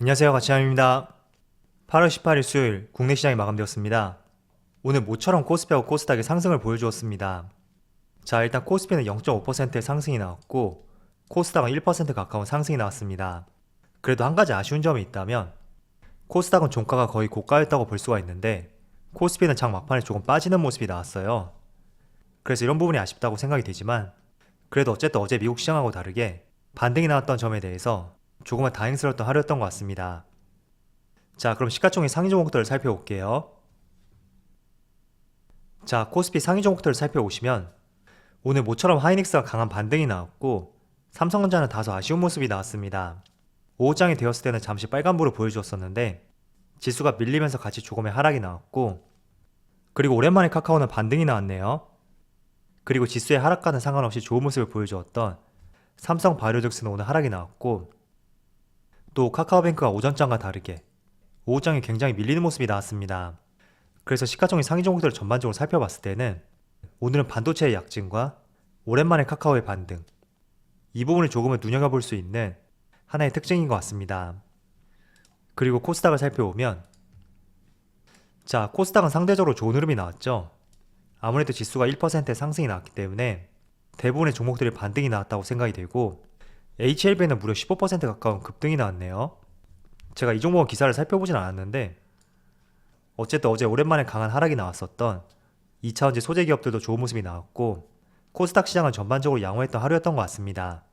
안녕하세요, 가치남입니다. 8월 18일 수요일 국내 시장이 마감되었습니다. 오늘 모처럼 코스피하고 코스닥이 상승을 보여주었습니다. 자, 일단 코스피는 0.5%의 상승이 나왔고 코스닥은 1% 가까운 상승이 나왔습니다. 그래도 한 가지 아쉬운 점이 있다면 코스닥은 종가가 거의 고가였다고 볼 수가 있는데 코스피는 장 막판에 조금 빠지는 모습이 나왔어요. 그래서 이런 부분이 아쉽다고 생각이 되지만 그래도 어쨌든 어제 미국 시장하고 다르게 반등이 나왔던 점에 대해서 조금은 다행스러웠던 하루였던 것 같습니다. 자, 그럼 시가총액 상위 종목들을 살펴볼게요. 자, 코스피 상위 종목들을 살펴보시면 오늘 모처럼 하이닉스가 강한 반등이 나왔고 삼성전자는 다소 아쉬운 모습이 나왔습니다. 오후장이 되었을 때는 잠시 빨간불을 보여주었었는데 지수가 밀리면서 같이 조금의 하락이 나왔고 그리고 오랜만에 카카오는 반등이 나왔네요. 그리고 지수의 하락과는 상관없이 좋은 모습을 보여주었던 삼성바이오로직스는 오늘 하락이 나왔고 또 카카오뱅크가 오전장과 다르게 오후장에 굉장히 밀리는 모습이 나왔습니다. 그래서 시가총액 상위 종목들을 전반적으로 살펴봤을 때는 오늘은 반도체의 약진과 오랜만에 카카오의 반등, 이 부분을 조금은 눈여겨볼 수 있는 하나의 특징인 것 같습니다. 그리고 코스닥을 살펴보면 자, 코스닥은 상대적으로 좋은 흐름이 나왔죠. 아무래도 지수가 1%의 상승이 나왔기 때문에 대부분의 종목들이 반등이 나왔다고 생각이 되고 HLB는 무려 15% 가까운 급등이 나왔네요. 제가 이 종목은 기사를 살펴보진 않았는데 어쨌든 어제 오랜만에 강한 하락이 나왔었던 2차원지 소재 기업들도 좋은 모습이 나왔고 코스닥 시장은 전반적으로 양호했던 하루였던 것 같습니다.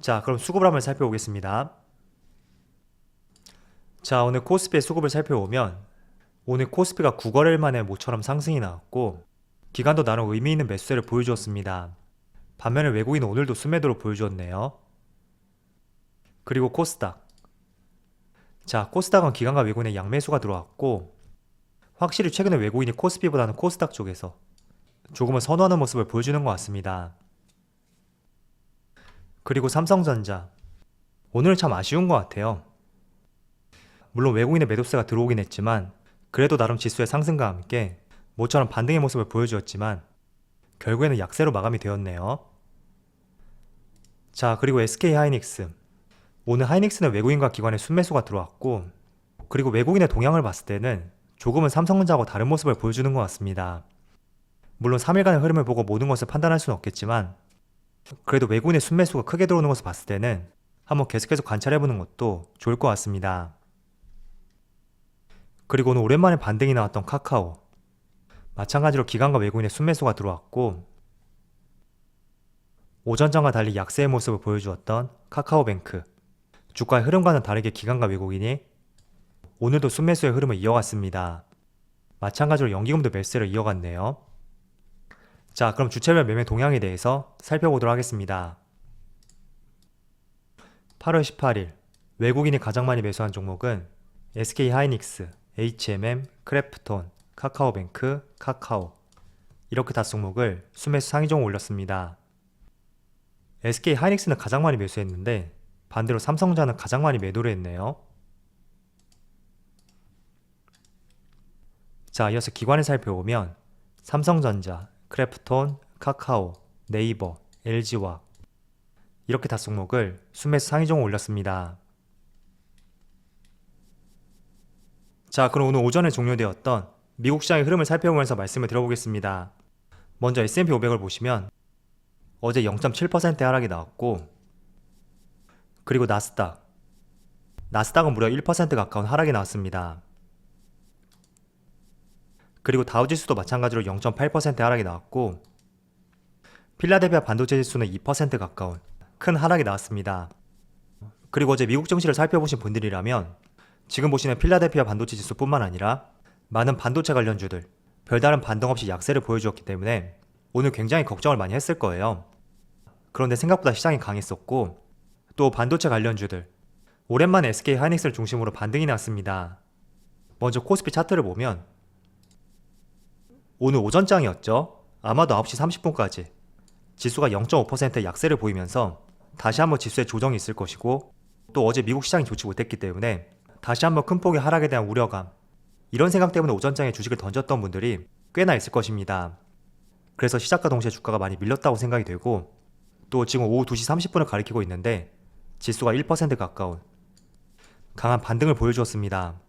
자, 그럼 수급을 한번 살펴보겠습니다. 자, 오늘 코스피의 수급을 살펴보면 오늘 코스피가 9거래일 만에 모처럼 상승이 나왔고 기간도 나름 의미 있는 매수세를 보여주었습니다. 반면에 외국인은 오늘도 순매도를 보여주었네요. 그리고 코스닥. 자, 코스닥은 기관과 외국인의 양매수가 들어왔고 확실히 최근에 외국인이 코스피보다는 코스닥 쪽에서 조금은 선호하는 모습을 보여주는 것 같습니다. 그리고 삼성전자. 오늘은 참 아쉬운 것 같아요. 물론 외국인의 매도세가 들어오긴 했지만 그래도 나름 지수의 상승과 함께 모처럼 반등의 모습을 보여주었지만 결국에는 약세로 마감이 되었네요. 자, 그리고 SK하이닉스. 오늘 하이닉스는 외국인과 기관의 순매수가 들어왔고 그리고 외국인의 동향을 봤을 때는 조금은 삼성전자하고 다른 모습을 보여주는 것 같습니다. 물론 3일간의 흐름을 보고 모든 것을 판단할 수는 없겠지만 그래도 외국인의 순매수가 크게 들어오는 것을 봤을 때는 한번 계속해서 관찰해보는 것도 좋을 것 같습니다. 그리고 오늘 오랜만에 반등이 나왔던 카카오. 마찬가지로 기관과 외국인의 순매수가 들어왔고 오전장과 달리 약세의 모습을 보여주었던 카카오뱅크. 주가의 흐름과는 다르게 기관과 외국인이 오늘도 순매수의 흐름을 이어갔습니다. 마찬가지로 연기금도 매수세를 이어갔네요. 자, 그럼 주체별 매매 동향에 대해서 살펴보도록 하겠습니다. 8월 18일 외국인이 가장 많이 매수한 종목은 SK하이닉스, HMM, 크래프톤, 카카오뱅크, 카카오 이렇게 5종목을 순매수 상위 종목 올렸습니다. SK하이닉스는 가장 많이 매수했는데 반대로 삼성전자는 가장 많이 매도를 했네요. 자, 이어서 기관을 살펴보면 삼성전자, 크래프톤, 카카오, 네이버, LG화학 이렇게 5종목을 순매수 상위 종목 올렸습니다. 자, 그럼 오늘 오전에 종료되었던 미국 시장의 흐름을 살펴보면서 말씀을 드려보겠습니다. 먼저 S&P 500을 보시면 어제 0.7% 하락이 나왔고 그리고 나스닥은 무려 1% 가까운 하락이 나왔습니다. 그리고 다우지수도 마찬가지로 0.8% 하락이 나왔고 필라델피아 반도체 지수는 2% 가까운 큰 하락이 나왔습니다. 그리고 어제 미국 증시를 살펴보신 분들이라면 지금 보시는 필라델피아 반도체 지수뿐만 아니라 많은 반도체 관련주들 별다른 반등 없이 약세를 보여주었기 때문에 오늘 굉장히 걱정을 많이 했을 거예요. 그런데 생각보다 시장이 강했었고 또 반도체 관련주들 오랜만에 SK하이닉스를 중심으로 반등이 났습니다. 먼저 코스피 차트를 보면 오늘 오전장이었죠. 아마도 9시 30분까지 지수가 0.5%의 약세를 보이면서 다시 한번 지수의 조정이 있을 것이고 또 어제 미국 시장이 좋지 못했기 때문에 다시 한번 큰 폭의 하락에 대한 우려감 이런 생각 때문에 오전장에 주식을 던졌던 분들이 꽤나 있을 것입니다. 그래서 시작과 동시에 주가가 많이 밀렸다고 생각이 되고 또 지금 오후 2시 30분을 가리키고 있는데 지수가 1% 가까운 강한 반등을 보여주었습니다.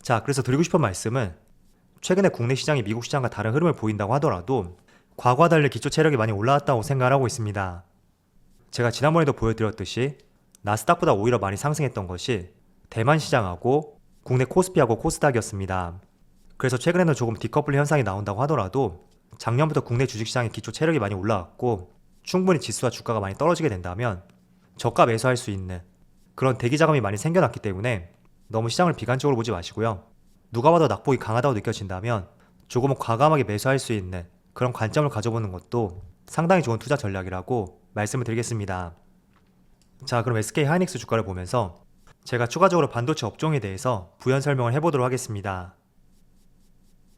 자, 그래서 드리고 싶은 말씀은 최근에 국내 시장이 미국 시장과 다른 흐름을 보인다고 하더라도 과거와 달리 기초 체력이 많이 올라왔다고 생각을 하고 있습니다. 제가 지난번에도 보여드렸듯이 나스닥보다 오히려 많이 상승했던 것이 대만 시장하고 국내 코스피하고 코스닥이었습니다. 그래서 최근에는 조금 디커플 현상이 나온다고 하더라도 작년부터 국내 주식시장의 기초 체력이 많이 올라왔고 충분히 지수와 주가가 많이 떨어지게 된다면 저가 매수할 수 있는 그런 대기 자금이 많이 생겨났기 때문에 너무 시장을 비관적으로 보지 마시고요. 누가 봐도 낙폭이 강하다고 느껴진다면 조금은 과감하게 매수할 수 있는 그런 관점을 가져보는 것도 상당히 좋은 투자 전략이라고 말씀을 드리겠습니다. 자, 그럼 SK 하이닉스 주가를 보면서 제가 추가적으로 반도체 업종에 대해서 부연 설명을 해보도록 하겠습니다.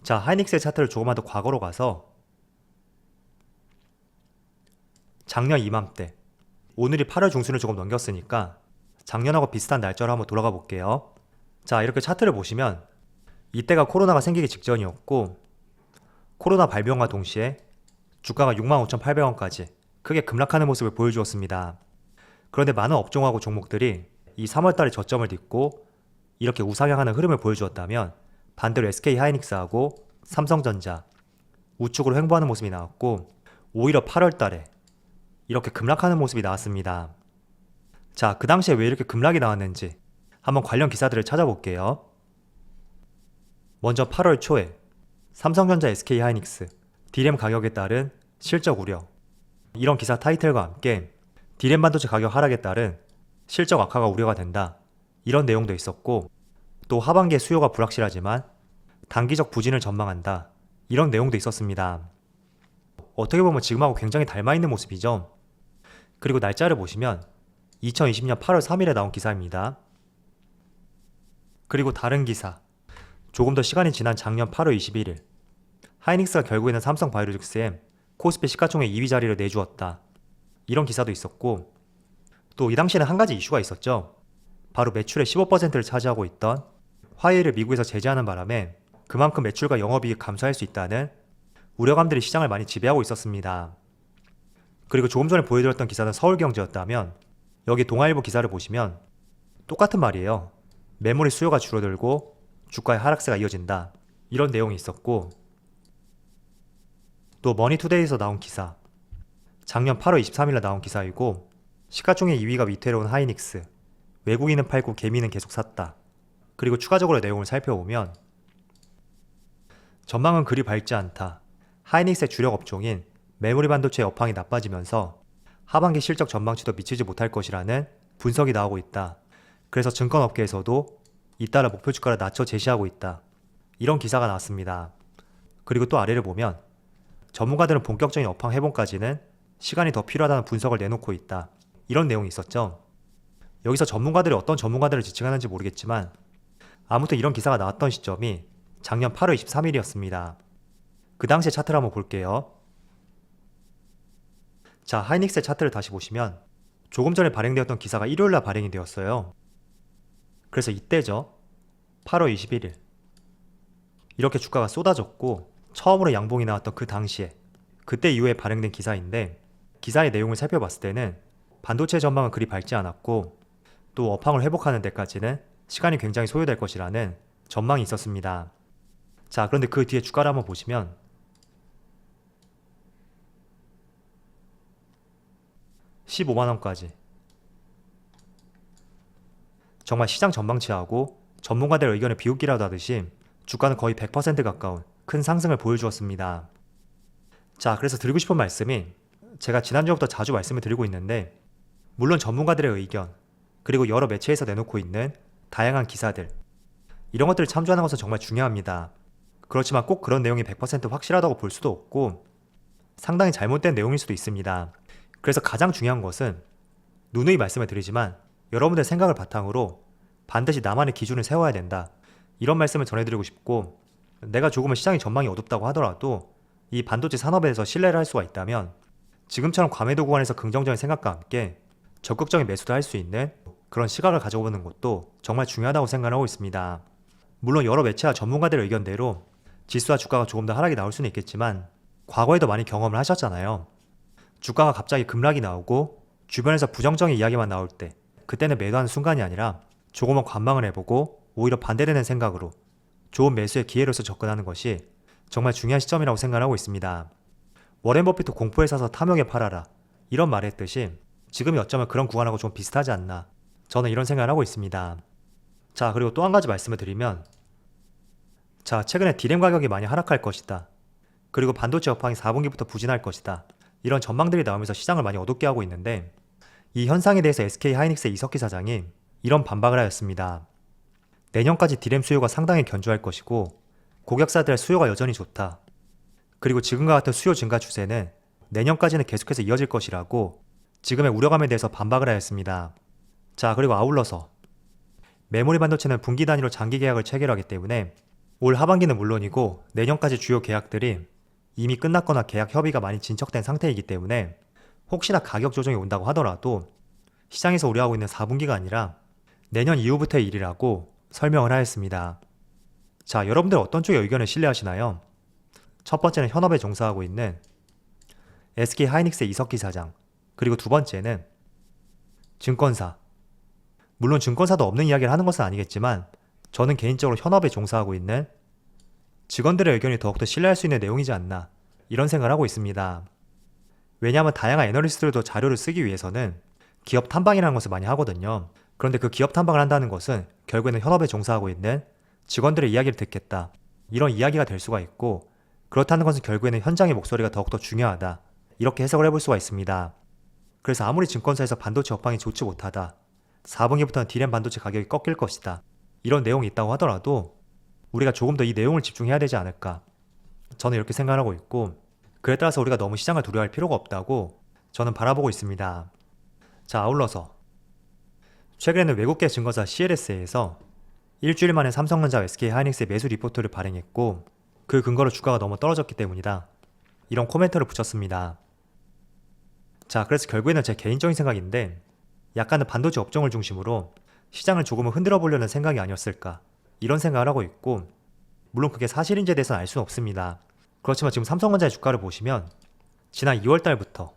자, 하이닉스의 차트를 조금만 더 과거로 가서 작년 이맘때, 오늘이 8월 중순을 조금 넘겼으니까 작년하고 비슷한 날짜로 한번 돌아가 볼게요. 자, 이렇게 차트를 보시면 이때가 코로나가 생기기 직전이었고 코로나 발병과 동시에 주가가 65,800원까지 크게 급락하는 모습을 보여주었습니다. 그런데 많은 업종하고 종목들이 이 3월달에 저점을 딛고 이렇게 우상향하는 흐름을 보여주었다면 반대로 SK 하이닉스하고 삼성전자 우측으로 횡보하는 모습이 나왔고 오히려 8월달에 이렇게 급락하는 모습이 나왔습니다. 자, 그 당시에 왜 이렇게 급락이 나왔는지 한번 관련 기사들을 찾아볼게요. 먼저 8월 초에 삼성전자 SK 하이닉스 D램 가격에 따른 실적 우려, 이런 기사 타이틀과 함께 D램 반도체 가격 하락에 따른 실적 악화가 우려가 된다, 이런 내용도 있었고 또 하반기에 수요가 불확실하지만 단기적 부진을 전망한다, 이런 내용도 있었습니다. 어떻게 보면 지금하고 굉장히 닮아있는 모습이죠. 그리고 날짜를 보시면 2020년 8월 3일에 나온 기사입니다. 그리고 다른 기사, 조금 더 시간이 지난 작년 8월 21일 하이닉스가 결국에는 삼성바이오로직스에 코스피 시가총액 2위 자리를 내주었다, 이런 기사도 있었고 또 이 당시에는 한 가지 이슈가 있었죠. 바로 매출의 15%를 차지하고 있던 화웨이를 미국에서 제재하는 바람에 그만큼 매출과 영업이익 감소할 수 있다는 우려감들이 시장을 많이 지배하고 있었습니다. 그리고 조금 전에 보여드렸던 기사는 서울경제였다면 여기 동아일보 기사를 보시면 똑같은 말이에요. 메모리 수요가 줄어들고 주가의 하락세가 이어진다, 이런 내용이 있었고 또 머니투데이에서 나온 기사, 작년 8월 23일에 나온 기사이고 시가총액 2위가 위태로운 하이닉스, 외국인은 팔고 개미는 계속 샀다. 그리고 추가적으로 내용을 살펴보면 전망은 그리 밝지 않다, 하이닉스의 주력 업종인 메모리 반도체의 업황이 나빠지면서 하반기 실적 전망치도 미치지 못할 것이라는 분석이 나오고 있다. 그래서 증권업계에서도 잇따라 목표 주가를 낮춰 제시하고 있다, 이런 기사가 나왔습니다. 그리고 또 아래를 보면 전문가들은 본격적인 업황 회복까지는 시간이 더 필요하다는 분석을 내놓고 있다, 이런 내용이 있었죠. 여기서 전문가들이 어떤 전문가들을 지칭하는지 모르겠지만 아무튼 이런 기사가 나왔던 시점이 작년 8월 23일이었습니다. 그 당시의 차트를 한번 볼게요. 자, 하이닉스의 차트를 다시 보시면 조금 전에 발행되었던 기사가 일요일날 발행이 되었어요. 그래서 이때죠. 8월 21일 이렇게 주가가 쏟아졌고 처음으로 양봉이 나왔던 그 당시에 그때 이후에 발행된 기사인데 기사의 내용을 살펴봤을 때는 반도체 전망은 그리 밝지 않았고 또 업황을 회복하는 데까지는 시간이 굉장히 소요될 것이라는 전망이 있었습니다. 자, 그런데 그 뒤에 주가를 한번 보시면 15만원까지 정말 시장 전망치하고 전문가들의 의견을 비웃기라도 하듯이 주가는 거의 100% 가까운 큰 상승을 보여주었습니다. 자, 그래서 드리고 싶은 말씀이 제가 지난주부터 자주 말씀을 드리고 있는데 물론 전문가들의 의견 그리고 여러 매체에서 내놓고 있는 다양한 기사들 이런 것들을 참조하는 것은 정말 중요합니다. 그렇지만 꼭 그런 내용이 100% 확실하다고 볼 수도 없고 상당히 잘못된 내용일 수도 있습니다. 그래서 가장 중요한 것은 누누이 말씀을 드리지만 여러분들의 생각을 바탕으로 반드시 나만의 기준을 세워야 된다, 이런 말씀을 전해드리고 싶고 내가 조금은 시장의 전망이 어둡다고 하더라도 이 반도체 산업에 대해서 신뢰를 할 수가 있다면 지금처럼 과매도 구간에서 긍정적인 생각과 함께 적극적인 매수도 할 수 있는 그런 시각을 가져보는 것도 정말 중요하다고 생각하고 있습니다. 물론 여러 매체와 전문가들의 의견대로 지수와 주가가 조금 더 하락이 나올 수는 있겠지만 과거에도 많이 경험을 하셨잖아요. 주가가 갑자기 급락이 나오고 주변에서 부정적인 이야기만 나올 때 그때는 매도하는 순간이 아니라 조금은 관망을 해보고 오히려 반대되는 생각으로 좋은 매수의 기회로서 접근하는 것이 정말 중요한 시점이라고 생각하고 있습니다. 워렌 버핏도 공포에 사서 탐욕에 팔아라, 이런 말을 했듯이 지금이 어쩌면 그런 구간하고 좀 비슷하지 않나, 저는 이런 생각을 하고 있습니다. 자, 그리고 또 한 가지 말씀을 드리면, 자, 최근에 디램 가격이 많이 하락할 것이다, 그리고 반도체 업황이 4분기부터 부진할 것이다, 이런 전망들이 나오면서 시장을 많이 어둡게 하고 있는데, 이 현상에 대해서 SK 하이닉스의 이석기 사장이 이런 반박을 하였습니다. 내년까지 디램 수요가 상당히 견조할 것이고 고객사들의 수요가 여전히 좋다. 그리고 지금과 같은 수요 증가 추세는 내년까지는 계속해서 이어질 것이라고 지금의 우려감에 대해서 반박을 하였습니다. 자, 그리고 아울러서 메모리 반도체는 분기 단위로 장기 계약을 체결하기 때문에 올 하반기는 물론이고 내년까지 주요 계약들이 이미 끝났거나 계약 협의가 많이 진척된 상태이기 때문에 혹시나 가격 조정이 온다고 하더라도 시장에서 우려하고 있는 4분기가 아니라 내년 이후부터의 일이라고 설명을 하였습니다. 자, 여러분들 어떤 쪽의 의견을 신뢰하시나요? 첫 번째는 현업에 종사하고 있는 SK 하이닉스의 이석기 사장, 그리고 두 번째는 증권사. 물론 증권사도 없는 이야기를 하는 것은 아니겠지만 저는 개인적으로 현업에 종사하고 있는 직원들의 의견이 더욱더 신뢰할 수 있는 내용이지 않나, 이런 생각을 하고 있습니다. 왜냐하면 다양한 애널리스트들도 자료를 쓰기 위해서는 기업 탐방이라는 것을 많이 하거든요. 그런데 그 기업 탐방을 한다는 것은 결국에는 현업에 종사하고 있는 직원들의 이야기를 듣겠다, 이런 이야기가 될 수가 있고, 그렇다는 것은 결국에는 현장의 목소리가 더욱더 중요하다, 이렇게 해석을 해볼 수가 있습니다. 그래서 아무리 증권사에서 반도체 업황이 좋지 못하다, 4분기부터는 디램 반도체 가격이 꺾일 것이다, 이런 내용이 있다고 하더라도 우리가 조금 더 이 내용을 집중해야 되지 않을까, 저는 이렇게 생각하고 있고, 그에 따라서 우리가 너무 시장을 두려워할 필요가 없다고 저는 바라보고 있습니다. 자, 아울러서 최근에는 외국계 증권사 CLS에서 일주일 만에 삼성전자와 SK 하이닉스의 매수 리포트를 발행했고 그 근거로 주가가 너무 떨어졌기 때문이다, 이런 코멘트를 붙였습니다. 자, 그래서 결국에는 제 개인적인 생각인데 약간은 반도체 업종을 중심으로 시장을 조금은 흔들어 보려는 생각이 아니었을까, 이런 생각을 하고 있고, 물론 그게 사실인지에 대해서는 알 수는 없습니다. 그렇지만 지금 삼성전자의 주가를 보시면 지난 2월달부터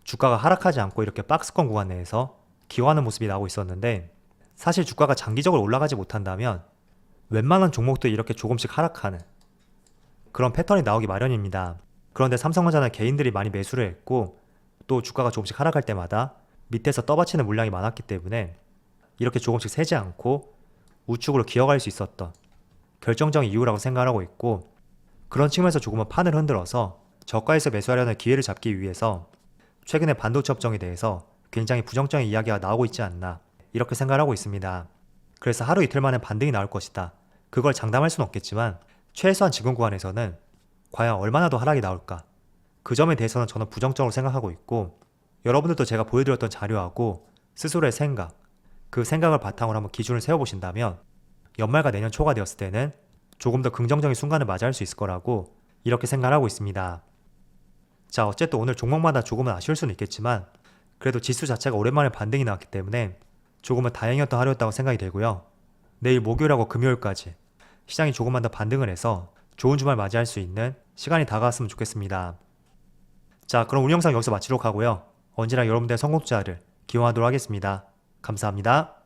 주가가 하락하지 않고 이렇게 박스권 구간 내에서 기호하는 모습이 나오고 있었는데, 사실 주가가 장기적으로 올라가지 못한다면 웬만한 종목도 이렇게 조금씩 하락하는 그런 패턴이 나오기 마련입니다. 그런데 삼성전자는 개인들이 많이 매수를 했고 또 주가가 조금씩 하락할 때마다 밑에서 떠받치는 물량이 많았기 때문에 이렇게 조금씩 세지 않고 우측으로 기어갈 수 있었던 결정적인 이유라고 생각하고 있고, 그런 측면에서 조금은 판을 흔들어서 저가에서 매수하려는 기회를 잡기 위해서 최근에 반도체 업종에 대해서 굉장히 부정적인 이야기가 나오고 있지 않나, 이렇게 생각하고 있습니다. 그래서 하루 이틀 만에 반등이 나올 것이다, 그걸 장담할 수는 없겠지만 최소한 지금 구간에서는 과연 얼마나 더 하락이 나올까, 그 점에 대해서는 저는 부정적으로 생각하고 있고, 여러분들도 제가 보여드렸던 자료하고 스스로의 생각, 그 생각을 바탕으로 한번 기준을 세워보신다면 연말과 내년 초가 되었을 때는 조금 더 긍정적인 순간을 맞이할 수 있을 거라고 이렇게 생각하고 있습니다. 자, 어쨌든 오늘 종목마다 조금은 아쉬울 수는 있겠지만 그래도 지수 자체가 오랜만에 반등이 나왔기 때문에 조금은 다행이었던 하루였다고 생각이 되고요. 내일 목요일하고 금요일까지 시장이 조금만 더 반등을 해서 좋은 주말 맞이할 수 있는 시간이 다가왔으면 좋겠습니다. 자, 그럼 오늘 영상 여기서 마치도록 하고요. 언제나 여러분들의 성공 투자를 기원하도록 하겠습니다. 감사합니다.